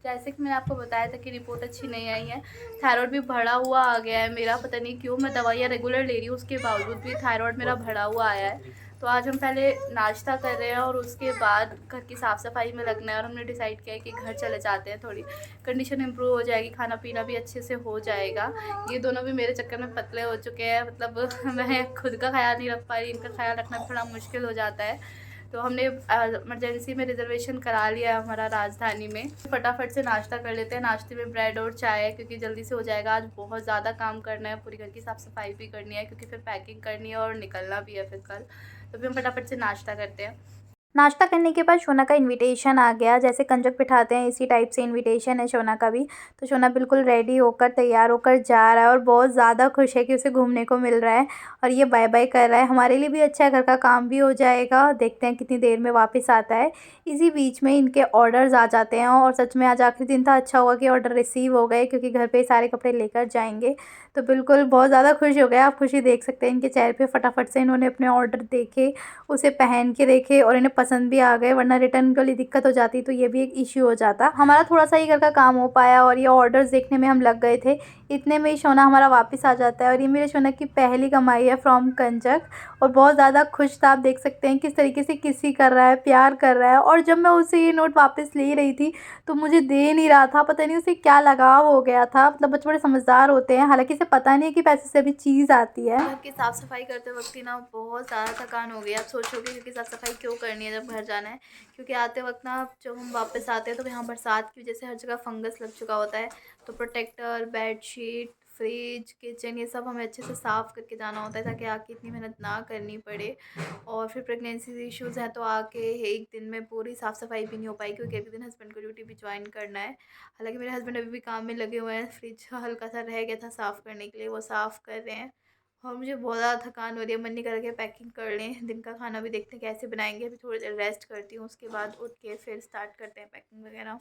जैसे कि मैंने आपको बताया था कि रिपोर्ट अच्छी नहीं आई है, थायरॉइड भी बढ़ा हुआ आ गया है मेरा, पता नहीं क्यों। मैं दवाइयाँ रेगुलर ले रही हूँ, उसके बावजूद भी थायरॉइड मेरा बढ़ा हुआ आया है। तो आज हम पहले नाश्ता कर रहे हैं और उसके बाद घर की साफ़-सफ़ाई में लगना है, और हमने डिसाइड किया है कि घर चले जाते हैं, थोड़ी कंडीशन इम्प्रूव हो जाएगी, खाना-पीना भी अच्छे से हो जाएगा। ये दोनों भी मेरे चक्कर में पतले हो चुके हैं, मतलब मैं खुद का ख़्याल नहीं रख पा रही, इनका ख़्याल रखना थोड़ा मुश्किल हो जाता है। तो हमने इमरजेंसी में रिज़र्वेशन करा लिया है हमारा राजधानी में। फटाफट से नाश्ता कर लेते हैं, नाश्ते में ब्रेड और चाय, क्योंकि जल्दी से हो जाएगा। आज बहुत ज़्यादा काम करना है, पूरी घर की साफ़-सफ़ाई भी करनी है, क्योंकि फिर पैकिंग करनी है और निकलना भी है फिर कल। तो फिर हम फटाफट से नाश्ता करते हैं। नाश्ता करने के बाद शोना का इनविटेशन आ गया। जैसे कंजक बिठाते हैं इसी टाइप से इनविटेशन है शोना का भी। तो शोना बिल्कुल रेडी होकर तैयार होकर जा रहा है और बहुत ज़्यादा खुश है कि उसे घूमने को मिल रहा है और ये बाय बाय कर रहा है। हमारे लिए भी अच्छा है, घर का काम भी हो जाएगा। देखते हैं कितनी देर में वापस आता है। इसी बीच में इनके ऑर्डर्स आ जाते हैं और सच में आज आखिरी दिन था, अच्छा हुआ कि ऑर्डर रिसीव हो गए क्योंकि घर पे सारे कपड़े लेकर जाएंगे। तो बिल्कुल बहुत ज़्यादा खुश हो गए, आप खुशी देख सकते हैं इनके चेहरे पे। फटाफट से इन्होंने अपने ऑर्डर देखे, उसे पहन के देखे और इन्हें पसंद भी आ गए, वरना रिटर्न के लिए दिक्कत हो जाती तो ये भी एक इश्यू हो जाता। हमारा थोड़ा सा ही घर का काम हो पाया और ये ऑर्डर्स देखने में हम लग गए थे। इतने में ही शोना हमारा वापस आ जाता है और ये मेरे शोना की पहली कमाई है फ्रॉम कंजक और बहुत ज़्यादा खुश था। आप देख सकते हैं किस तरीके से किसी कर रहा है, प्यार कर रहा है। और जब मैं उसे ये नोट वापस ले रही थी तो मुझे दे नहीं रहा था, पता नहीं उसे क्या लगाव हो गया था। मतलब बच्चे बड़े समझदार होते हैं, हालांकि इसे पता नहीं है कि पैसे से भी चीज़ आती है। घर की साफ़ सफ़ाई करते वक्त ही ना बहुत ज़्यादा थकान हो गई। आप सोचोगे क्योंकि साफ़ सफ़ाई क्यों करनी है जब घर जाना है, क्योंकि आते वक्त ना जब हम वापस आते हैं तो यहाँ बरसात की वजह से हर जगह फंगस लग चुका होता है। तो प्रोटेक्टर, बेडशीट, फ्रिज, किचन, ये सब हमें अच्छे से साफ़ करके जाना होता है ताकि आके इतनी मेहनत ना करनी पड़े। और फिर प्रेगनेंसी इश्यूज़ हैं तो आके एक दिन में पूरी साफ़ सफ़ाई भी नहीं हो पाई, क्योंकि अगले दिन हस्बैंड को ड्यूटी भी ज्वाइन करना है। हालांकि मेरे हस्बैंड अभी भी काम में लगे हुए हैं, फ्रिज हल्का सा रह गया था साफ़ करने के लिए, वो साफ़ कर रहे हैं। और मुझे बहुत ज़्यादा थकान हो रही है, मन नहीं कर रहा कि पैकिंग कर लें। दिन का खाना भी देखते हैं कैसे बनाएंगे, अभी थोड़ी देर रेस्ट करती हूँ, उसके बाद उठ के फिर स्टार्ट करते हैं पैकिंग वगैरह।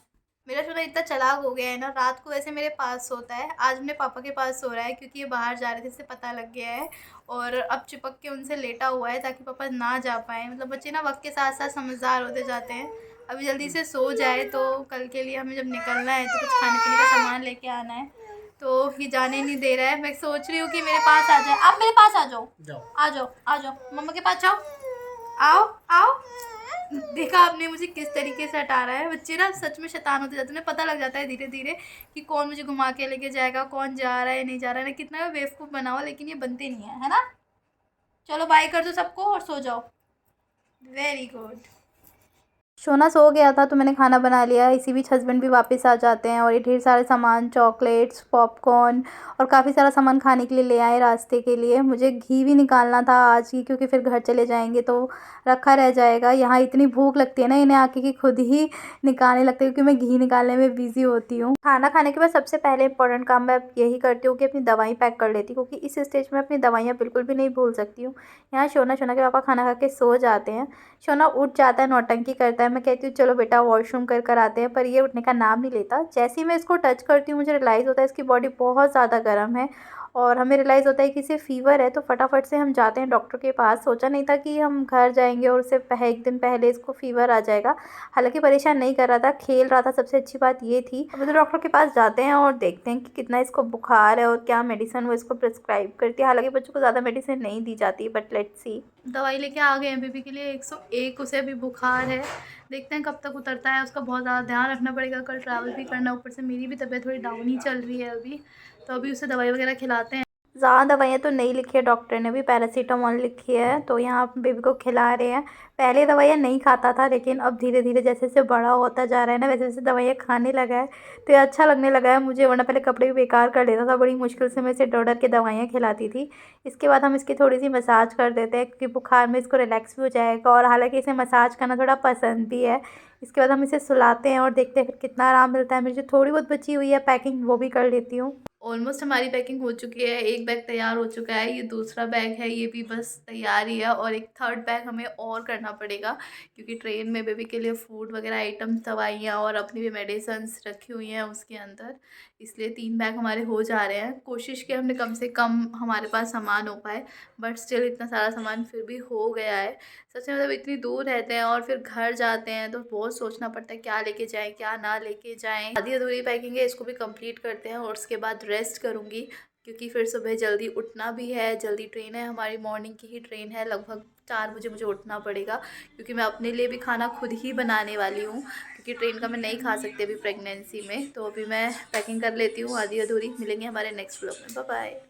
मेरा छोटा इतना चालाक हो गया है ना, रात को वैसे मेरे पास सोता है, आज मेरे पापा के पास सो रहा है क्योंकि ये बाहर जा रहे थे, इससे पता लग गया है। और अब चिपक के उनसे लेटा हुआ है ताकि पापा ना जा पाए। मतलब बच्चे ना वक्त के साथ साथ समझदार होते जाते हैं। अभी जल्दी से सो जाए तो कल के लिए हमें जब निकलना है तो कुछ खाने पीने का सामान लेके आना है। तो ये जाने नहीं दे रहा है। मैं सोच रही हूँ कि मेरे पास आ जाए। आप मेरे पास आ जाओ, आ जाओ, आ जाओ, मम्मा के पास जाओ, आओ, आओ। देखा आपने मुझे किस तरीके से हटा रहा है। बच्चे ना सच में शैतान होते जाते हैं, उन्हें पता लग जाता है धीरे धीरे कि कौन मुझे घुमा के लेके जाएगा, कौन जा रहा है नहीं जा रहा है। ना कितना भी बेवकूफ़ बनाओ लेकिन ये बनते नहीं है, है ना। चलो बाय कर दो सबको और सो जाओ। Very good. शोना सो गया था तो मैंने खाना बना लिया। इसी बीच हस्बैंड भी वापस आ जाते हैं और ये ढेर सारे सामान, चॉकलेट्स, पॉपकॉर्न और काफ़ी सारा सामान खाने के लिए ले आए रास्ते के लिए। मुझे घी भी निकालना था आज ही, क्योंकि फिर घर चले जाएंगे तो रखा रह जाएगा। यहाँ इतनी भूख लगती है ना इन्हें आके कि खुद ही निकालने लगते हैं, क्योंकि मैं घी निकालने में बिज़ी होती हूँ। खाना खाने के बाद सबसे पहले इंपॉर्टेंट काम मैं यही करती हूँ कि अपनी दवाई पैक कर लेती हूँ, क्योंकि इस स्टेज में अपनी दवाइयाँ बिल्कुल भी नहीं भूल सकती हूँ। यहाँ शोना शोना के पापा खाना खा के सो जाते हैं। शोना उठ जाता है, नौटंकी करता है। मैं कहती हूँ चलो बेटा वॉशरूम कर कर आते हैं, पर ये उठने का नाम नहीं लेता। जैसे ही मैं इसको टच करती हूँ मुझे रियलाइज़ होता है इसकी बॉडी बहुत ज़्यादा गर्म है और हमें रियलाइज़ होता है कि इसे फ़ीवर है। तो फटाफट से हम जाते हैं डॉक्टर के पास। सोचा नहीं था कि हम घर जाएंगे और उससे एक दिन पहले इसको फ़ीवर आ जाएगा। हालांकि परेशान नहीं कर रहा था, खेल रहा था, सबसे अच्छी बात ये थी। अब तो डॉक्टर के पास जाते हैं और देखते हैं कि कितना इसको बुखार है और क्या मेडिसिन वो इसको प्रिस्क्राइब करती है। हालांकि बच्चों को ज़्यादा मेडिसिन नहीं दी जाती, बट लेट्स सी। दवाई लेके आ गए हैं बेबी के लिए 101, उसे अभी बुखार है। देखते हैं कब तक उतरता है, उसका बहुत ज़्यादा ध्यान रखना पड़ेगा, कल ट्रैवल भी करना, ऊपर से मेरी भी तबीयत थोड़ी डाउन ही चल रही है अभी। तो अभी उसे दवाई वगैरह खिलाते हैं। ज़्यादा दवाइयाँ तो नहीं लिखी है डॉक्टर ने भी, पैरासीटामोल लिखी है। तो यहाँ बेबी को खिला रहे हैं। पहले दवाइयाँ नहीं खाता था, लेकिन अब धीरे धीरे जैसे जैसे बड़ा होता जा रहा है ना, वैसे वैसे दवाइयाँ खाने लगा है। तो ये अच्छा लगने लगा है मुझे, वरना पहले कपड़े भी बेकार कर लेता था। बड़ी मुश्किल से मैं इसे डर डर के दवाइयाँ खिलाती थी। इसके बाद हम इसकी थोड़ी सी मसाज कर देते हैं, क्योंकि बुखार में इसको रिलैक्स भी हो जाएगा और हालांकि इसे मसाज करना थोड़ा पसंद भी है। इसके बाद हम इसे सुलाते हैं और देखते हैं फिर कितना आराम मिलता है। मेरी जो थोड़ी बहुत बची हुई है पैकिंग वो भी कर लेती हूँ। ऑलमोस्ट हमारी पैकिंग हो चुकी है। एक बैग तैयार हो चुका है, ये दूसरा बैग है, ये भी बस तैयार ही है और एक थर्ड बैग हमें और करना पड़ेगा क्योंकि ट्रेन में बेबी के लिए फ़ूड वगैरह आइटम्स, दवाइयाँ और अपनी भी मेडिसिन्स रखी हुई हैं उसके अंदर। इसलिए 3 बैग हमारे हो जा रहे हैं। कोशिश की हमने कम से कम हमारे पास सामान हो पाए, बट स्टिल इतना सारा सामान फिर भी हो गया है। सच में मतलब इतनी दूर रहते हैं और फिर घर जाते हैं तो बहुत सोचना पड़ता है क्या लेके जाएँ, क्या ना लेके जाएँ। आधी अधूरी पैकिंग है, इसको भी कंप्लीट करते हैं और उसके बाद रेस्ट करूँगी क्योंकि फिर सुबह जल्दी उठना भी है। जल्दी ट्रेन है हमारी, मॉर्निंग की ही ट्रेन है, लगभग 4 बजे मुझे उठना पड़ेगा क्योंकि मैं अपने लिए भी खाना खुद ही बनाने वाली हूँ क्योंकि ट्रेन का मैं नहीं खा सकती अभी प्रेगनेंसी में। तो अभी मैं पैकिंग कर लेती हूँ आधी अधूरी। मिलेंगे हमारे नेक्स्ट व्लॉग में। Bye bye.